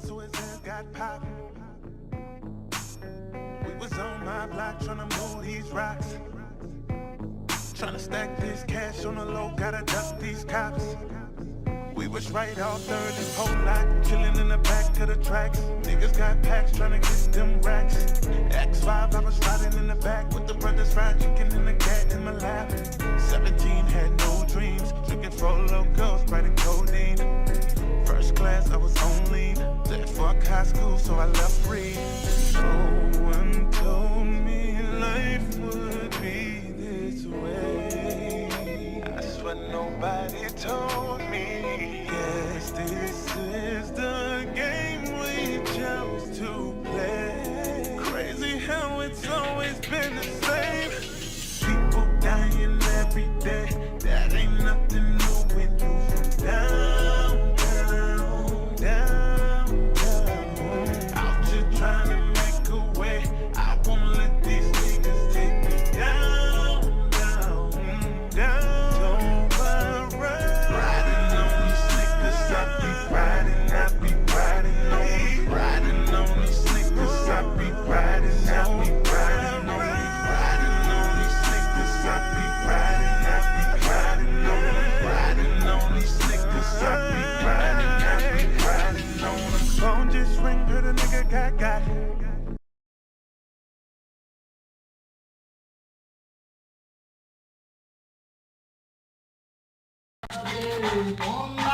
so his ass got popped. We was on my block tryna move these rocks. Tryna stack this cash on the low, gotta duck these cops. We was right off third, this whole lot, chillin' in the back of the tracks. Niggas got packs tryna get them racks. X5, I was riding in the back with the brothers fried chicken and the cat in my lap. 17, had no dreams, drinking for locals, writing codeine. First class, I was on lean, left for high school, so I left free. No one told me life would be this way. I swear nobody told me. Guess this is the game we chose to play. Crazy how it's always been the same. People dying every day. That ain't nothing new when you from down, down, down, down. Out here trying to make a way. I won't let these niggas take me down, down, down. Don't worry. Riding on these niggas, I be riding, I be riding on me. Riding on these niggas, I be riding, I be riding on me. Riding on these niggas, I be riding, I be riding on me. Riding on these niggas, I be riding, I be riding on them. Phone just ring, heard a nigga got. One